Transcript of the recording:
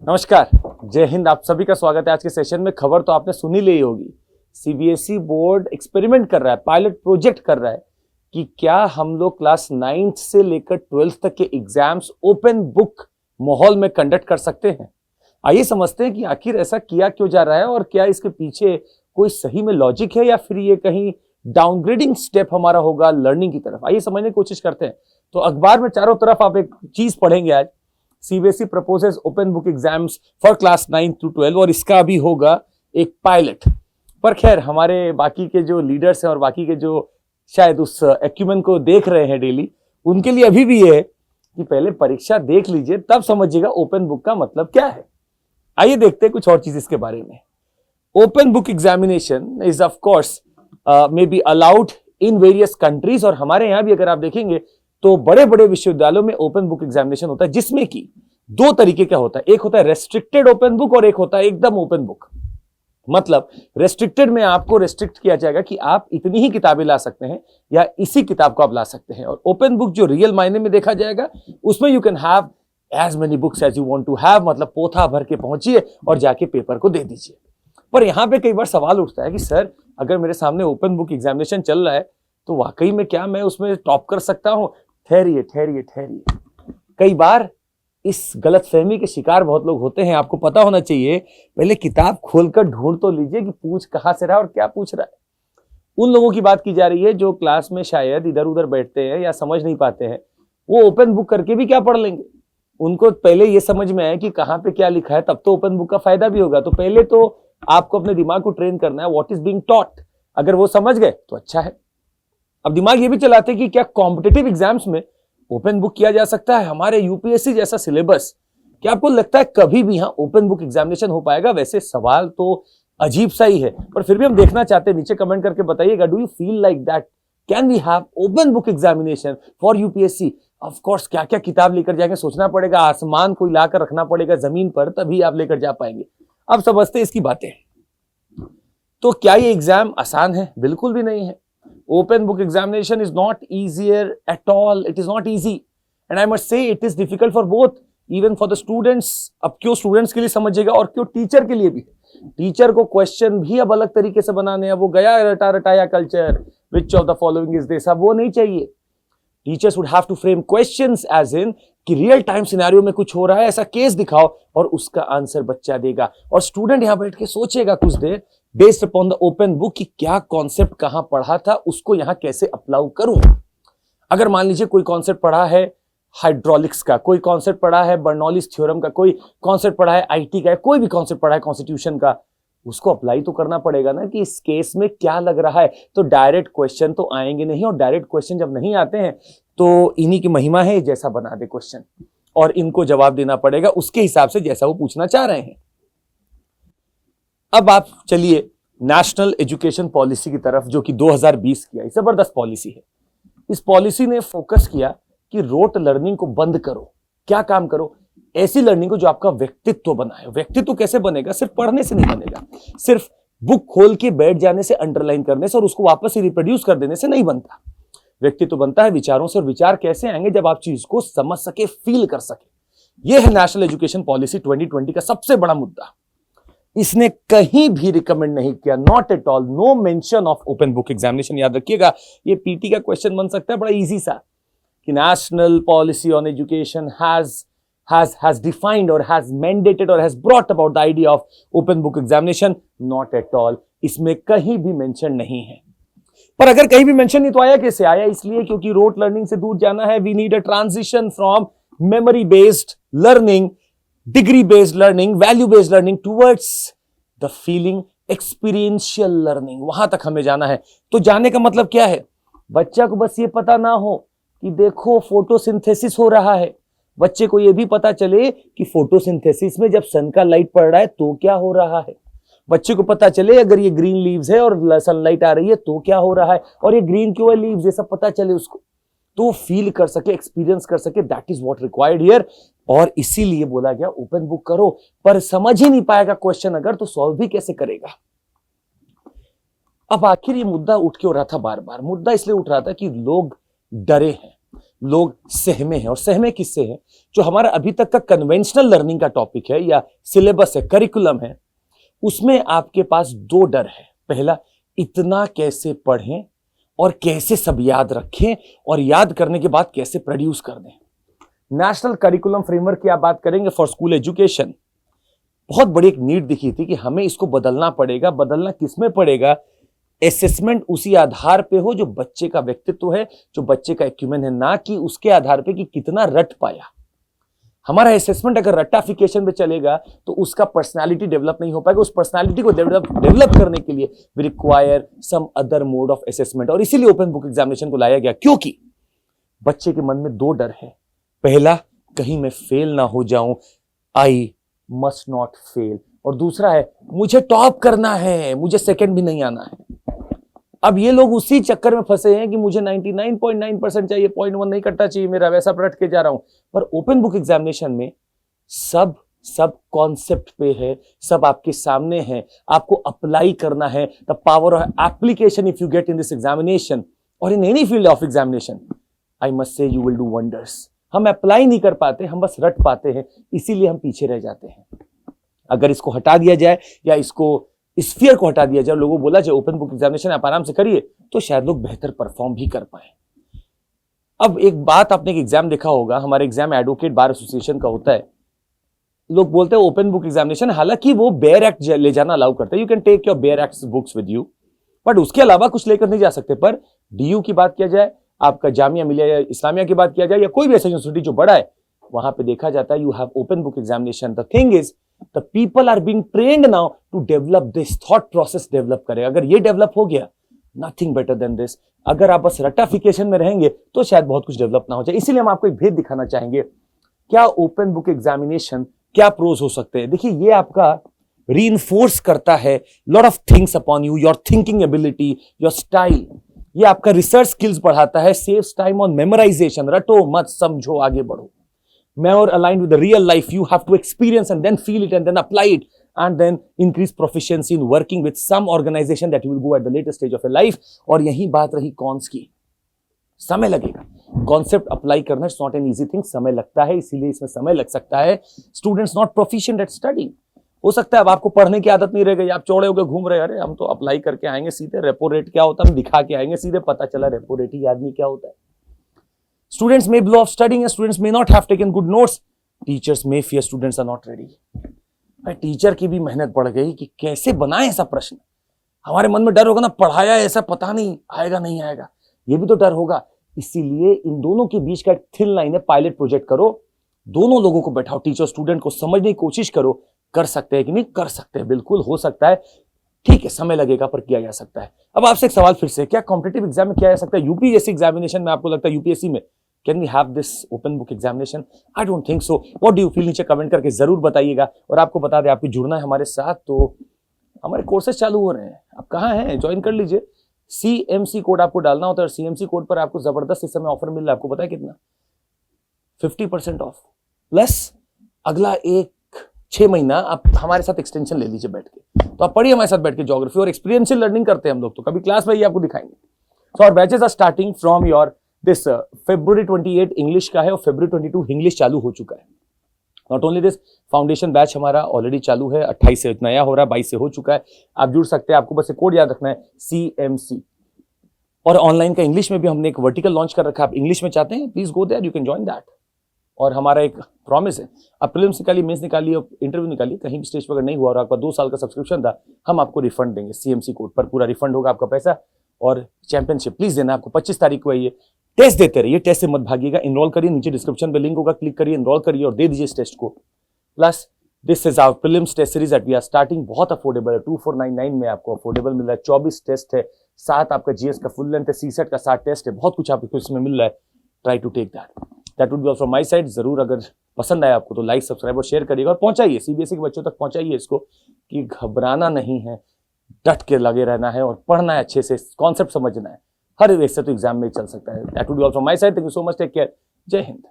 नमस्कार, जय हिंद। आप सभी का स्वागत है आज के सेशन में। खबर तो आपने सुनी ली होगी, सीबीएसई बोर्ड एक्सपेरिमेंट कर रहा है, पायलट प्रोजेक्ट कर रहा है कि क्या हम लोग क्लास 9th से लेकर 12th तक के एग्जाम्स ओपन बुक माहौल में कंडक्ट कर सकते हैं। आइए समझते हैं कि आखिर ऐसा किया क्यों जा रहा है और क्या इसके पीछे कोई सही में लॉजिक है या फिर ये कहीं डाउनग्रेडिंग स्टेप हमारा होगा लर्निंग की तरफ। आइए समझने की कोशिश करते हैं। तो अखबार में चारों तरफ आप एक चीज पढ़ेंगे आज, CBSE proposes open book exams for class 9 to 12 और इसका भी होगा एक पायलट। पर खैर, हमारे बाकी के जो लीडर्स हैं और बाकी के जो शायद उस एक्यूमेन को देख रहे हैं डेली, उनके लिए अभी भी ये है कि पहले परीक्षा देख लीजिए, तब समझिएगा ओपन बुक का मतलब क्या है। आइए देखते हैं कुछ और चीज इसके बारे में। Open book examination is of course may be allowed in various countries, और हमारे यहां भी अगर आप देखेंगे तो बड़े बड़े विश्वविद्यालयों में ओपन बुक एग्जामिनेशन होता है, जिसमें कि दो तरीके का होता है। एक होता है रेस्ट्रिक्टेड ओपन बुक और एक होता है एकदम ओपन बुक। मतलब रेस्ट्रिक्टेड में आपको रेस्ट्रिक्ट किया जाएगा कि आप इतनी ही किताबें ला सकते हैं या इसी किताब को आप ला सकते हैं, और ओपन बुक जो रियल मायने में देखा जाएगा उसमें you can have as many books as you want to have. मतलब पोथा भर के पहुंचिए और जाके पेपर को दे दीजिए। पर यहां पे कई बार सवाल उठता है कि सर, अगर मेरे सामने ओपन बुक एग्जामिनेशन चल रहा है तो वाकई में क्या मैं उसमें टॉप कर सकता हूं? ठहरिए ठहरिए ठहरिए। कई बार इस गलतफहमी के शिकार बहुत लोग होते हैं। आपको पता होना चाहिए, पहले किताब खोलकर ढूंढ तो लीजिए कि पूछ कहां से रहा है और क्या पूछ रहा है। उन लोगों की बात की जा रही है जो क्लास में शायद इधर उधर बैठते हैं या समझ नहीं पाते हैं। वो ओपन बुक करके भी क्या पढ़ लेंगे? उनको पहले ये समझ में आए कि कहां पे क्या लिखा है, तब तो ओपन बुक का फायदा भी होगा। तो पहले तो आपको अपने दिमाग को ट्रेन करना है, व्हाट इज बीइंग टॉट। अगर वो समझ गए तो अच्छा है। अब दिमाग ये भी चलाते कि क्या कॉम्पिटिटिव एग्जाम्स में ओपन बुक किया जा सकता है? हमारे यूपीएससी जैसा सिलेबस, क्या आपको लगता है कभी भी यहां ओपन बुक एग्जामिनेशन हो पाएगा? वैसे सवाल तो अजीब सा ही है, पर फिर भी हम देखना चाहते हैं। नीचे कमेंट करके बताइएगा, do you feel like that can we have open book examination for UPSC? Of course, क्या क्या किताब लेकर जाएंगे सोचना पड़ेगा, आसमान कोई लाकर रखना पड़ेगा जमीन पर, तभी आप लेकर जा पाएंगे। अब समझते हैं इसकी बातें। तो क्या ये एग्जाम आसान है? बिल्कुल भी नहीं है। Open book examination is not easier at all. It is not easy, and I must say it is difficult for both, even for the students. अब क्यों स्टूडेंट्स के लिए समझिएगा और क्यों टीचर के लिए भी। टीचर को क्वेश्चन भी अब अलग तरीके से बनाने हैं। वो गया रटा रटाया culture, which of the following is this, अब वो नहीं चाहिए। Teachers would have to frame questions as in कि रियल टाइम सिनेरियो में कुछ हो रहा है, ऐसा केस दिखाओ और उसका आंसर बच्चा देगा, और स्टूडेंट यहां बैठ के सोचेगा कुछ देर based upon the open book कि क्या कॉन्सेप्ट कहां पढ़ा था, उसको यहां कैसे अप्लाई करूं। अगर मान लीजिए कोई कॉन्सेप्ट पढ़ा है हाइड्रोलिक्स का, कोई कॉन्सेप्ट पढ़ा है बर्नौलीज थ्योरम का, कोई कॉन्सेप्ट पढ़ा है आईटी का, कोई भी कॉन्सेप्ट पढ़ा है कॉन्स्टिट्यूशन का, उसको अप्लाई तो करना पड़ेगा ना कि इस केस में क्या लग रहा है। तो डायरेक्ट क्वेश्चन तो आएंगे नहीं, और डायरेक्ट क्वेश्चन जब नहीं आते हैं तो इन्हीं की महिमा है जैसा बना दे क्वेश्चन, और इनको जवाब देना पड़ेगा उसके हिसाब से जैसा वो पूछना चाह रहे हैं। अब आप चलिए नेशनल एजुकेशन पॉलिसी की तरफ, जो कि 2020 की है। जबरदस्त पॉलिसी है। इस पॉलिसी ने फोकस किया कि रोट लर्निंग को बंद करो। क्या काम करो? ऐसी लर्निंग को जो आपका व्यक्तित्व बनाए। व्यक्तित्व कैसे बनेगा? सिर्फ पढ़ने से नहीं बनेगा, सिर्फ बुक खोल के बैठ जाने से, अंडरलाइन करने से और उसको वापस से रिप्रोड्यूस कर देने से नहीं बनता। व्यक्तित्व बनता है विचारों से, और विचार कैसे आएंगे? जब आप चीज को समझ सके, फील कर सके। यह है नेशनल एजुकेशन पॉलिसी 2020 का सबसे बड़ा मुद्दा। इसने कहीं भी रिकमेंड नहीं किया, not at all, no mention of open book examination. याद रखिएगा, ये पीटी का क्वेश्चन बन सकता है बड़ा इजी सा, कि national policy on education has defined or has mandated or has brought about the idea of open book examination. Not at all. इसमें कहीं भी मेंशन नहीं है। पर अगर कहीं भी मेंशन नहीं तो आया कैसे? आया इसलिए क्योंकि रोट लर्निंग से दूर जाना है। We need a transition from memory based learning, degree based learning, value based learning towards the feeling experiential learning. वहां तक हमें जाना है। तो जाने का मतलब क्या है? बच्चा को बस ये पता ना हो कि देखो फोटोसिंथेसिस हो रहा है, बच्चे को यह भी पता चले कि फोटोसिंथेसिस में जब सन का लाइट पड़ रहा है तो क्या हो रहा है। बच्चे को पता चले अगर ये ग्रीन लीव्स है और सनलाइट आ रही है तो क्या हो रहा है, और ये ग्रीन क्यों है लीव्स, ये सब पता चले उसको, तो फील कर सके, एक्सपीरियंस कर सके। That is what required here, और इसीलिए बोला गया ओपन बुक करो। पर समझ ही नहीं पाएगा क्वेश्चन अगर, तो सॉल्व भी कैसे करेगा? अब आखिर ये मुद्दा उठ क्यों रहा था बार बार? मुद्दा इसलिए उठ रहा था कि लोग डरे हैं। लोग सहमे हैं, और सहमे किससे हैं? जो हमारा अभी तक का कन्वेंशनल लर्निंग का टॉपिक है या सिलेबस है, करिकुलम है, उसमें आपके पास दो डर है। पहला, इतना कैसे पढ़ें और कैसे सब याद रखें, और याद करने के बाद कैसे प्रोड्यूस कर दें। नेशनल करिकुलम फ्रेमवर्क की आप बात करेंगे फॉर स्कूल एजुकेशन, बहुत बड़ी एक नीड दिखी थी कि हमें इसको बदलना पड़ेगा। बदलना किसमें पड़ेगा? असेसमेंट उसी आधार पे हो जो बच्चे का व्यक्तित्व है, जो बच्चे का एक्यूमेन है, ना कि उसके आधार पे कि कितना रट पाया। हमारा असेसमेंट अगर रट्टाफिकेशन पे चलेगा तो उसका पर्सनालिटी डेवलप नहीं हो पाएगा। उस पर्सनालिटी को डेवलप करने के लिए we require some other mode of assessment, और इसीलिए ओपन बुक एग्जामिनेशन को लाया गया, क्योंकि बच्चे के मन में दो डर है। पहला, कहीं मैं फेल ना हो जाऊं, आई मस्ट नॉट फेल, और दूसरा है मुझे टॉप करना है, मुझे सेकंड भी नहीं आना है। अब ये लोग उसी चक्कर में फंसे हैं कि मुझे 99.9% चाहिए, 0.1 नहीं कटना चाहिए मेरा, वैसा रट के जा रहा हूं। पर ओपन बुक एग्जामिनेशन में सब कॉन्सेप्ट पे है, सब आपके सामने है, आपको अप्लाई करना है। The power of application if you get in this examination और in any field of examination, I must say you will do wonders. हम अप्लाई नहीं कर पाते, हम बस रट पाते हैं, इसीलिए हम पीछे रह जाते हैं। अगर इसको हटा दिया जाए या इसको इस फियर को हटा दिया जाए, लोगों को बोला जाए ओपन बुक एग्जामिनेशन आप आराम से करिए, तो शायद लोग बेहतर परफॉर्म भी कर पाए। अब एक बात, आपने एक एग्जाम देखा होगा, हमारे एग्जाम एडवोकेट बार एसोसिएशन का होता है। लोग बोलते हैं ओपन बुक एग्जामिनेशन, हालांकि वो बेयर एक्ट ले जाना अलाउ करते हैं, you can take your bare act books with you, but उसके अलावा कुछ लेकर नहीं जा सकते। पर डीयू की बात किया जाए, आपका जामिया मिलिया इस्लामिया की बात किया जाए, या कोई भी ऐसा यूनिवर्सिटी जो बड़ा है, वहां पे देखा जाता है you have open book examination. The thing is the people are being trained now to develop this thought process, develop करें। अगर ये डेवलप हो गया, नथिंग बेटर देन दिस। अगर आप बस रट्टाफिकेशन में रहेंगे तो शायद बहुत कुछ डेवलप ना हो जाए। इसीलिए हम आपको एक भेद दिखाना चाहेंगे, क्या ओपन बुक एग्जामिनेशन, क्या प्रोज हो सकते हैं। देखिए, ये आपका रीइंफोर्स करता है lot of things upon you, your thinking ability, your style. ये आपका रिसर्च स्किल्स बढ़ाता है, सेव्स टाइम ऑन मेमोराइजेशन। रटो मत, समझो, आगे बढ़ो। More aligned with the real life, you have to experience and then feel it and then apply it, and then increase proficiency in working with some organization that you will go at the later stage of your life. और यही बात रही cons की, समय लगेगा। Concept apply करना it's not an easy thing, समय लगता है, इसीलिए इसमें समय लग सकता है। Students not proficient at study. हो सकता है अब आपको पढ़ने की आदत नहीं रह गई, आप चौड़े होकर घूम रहे, अरे हम तो अप्लाई करके आएंगे सीधे, रेपो रेट क्या होता है हम दिखा के आएंगे सीधे, पता चला रेपो रेट ही याद नहीं क्या होता है। Students may blow off studying and students may not have taken good notes. Teachers may fear students are not ready. Teacher की भी मेहनत बढ़ गई कि कैसे बनाए ऐसा प्रश्न। हमारे मन में डर होगा ना, पढ़ाया ऐसा पता नहीं आएगा नहीं आएगा, ये भी तो डर होगा। इसीलिए इन दोनों के बीच का एक थिन लाइन है, पायलट प्रोजेक्ट करो, दोनों लोगों को बैठाओ, टीचर स्टूडेंट को समझने की कोशिश करो, कर सकते हैं कि नहीं कर सकते हैं। बिल्कुल हो सकता है, ठीक है, समय लगेगा पर किया जा सकता है। अब आपसे एक सवाल फिर से, क्या कॉम्पिटिटिव एग्जाम में किया जा सकता है? यूपीएससी एग्जामिनेशन में आपको लगता है यूपीएससी में can we have this open book examination? I don't think so. What do you feel? नीचे कमेंट करके जरूर बताइएगा। और आपको बता दें, आपको जुड़ना है हमारे साथ तो हमारे कोर्सेज चालू हो रहे हैं, आप कहाँ हैं ज्वाइन कर लीजिए। CMC कोड आपको डालना होता है, और CMC कोड पर आपको जबरदस्त इस समय ऑफर मिल रहा है। आपको पता है कितना? 50% ऑफ, प्लस अगला 6 महीना आप हमारे साथ एक्सटेंशन ले लीजिए बैठ के। तो आप पढ़िए हमारे साथ बैठ के ज्योग्राफी, और एक्सपीरियंशियल लर्निंग करते हैं हम लोग, तो कभी क्लास में ही आपको दिखाएंगे। So our batches are starting from your this February 28 English का है, और February 22 इंग्लिश चालू हो चुका है। Not only this, foundation batch हमारा ऑलरेडी चालू है, 28 से नया हो रहा है, 22 से हो चुका है। आप जुड़ सकते हैं, आपको बस एक कोड याद रखना है, CMC। और ऑनलाइन का इंग्लिश में भी हमने एक वर्टिकल लॉन्च कर रखा है। आप इंग्लिश में चाहते हैं, please go there, you can join that. और हमारा एक प्रॉमिस है, आप प्रीलिम्स निकालिए, मेंस निकालिए, इंटरव्यू निकालिए, कहीं भी स्टेज पर अगर नहीं हुआ और आपका 2 साल का सब्सक्रिप्शन था, हम आपको रिफंड देंगे। CMC कोड पर पूरा रिफंड होगा आपका पैसा। और चैंपियनशिप प्लीज देना, आपको 25 तारीख को है ये। टेस्ट देते रहिए, टेस्ट से मत भागिएगा। इनरोल करिए, नीचे डिस्क्रिप्शन पे लिंक होगा, क्लिक करिए, इनरोल करिए और दे दीजिए इस टेस्ट को। Plus this is our prelims test series that we are starting. बहुत अफोर्डेबल है, 2499 में आपको अफोर्डेबल मिल रहा है। 24 टेस्ट है, 7 आपका GS का फुल लेंथ है, CSET का 7 टेस्ट है, बहुत कुछ आपको इसमें मिल रहा है। Try to take that would be all from my side. जरूर अगर पसंद आया आपको तो लाइक, सब्सक्राइब और शेयर करिएगा, और पहुंचाइए CBSE के बच्चों तक, पहुंचाइए इसको कि घबराना नहीं है, डट के लगे रहना है और पढ़ना है, अच्छे से कॉन्सेप्ट समझना है। हर वैसे तो एग्जाम में चल सकता है। That would be all from my side. Thank you so much, take care, जय हिंद।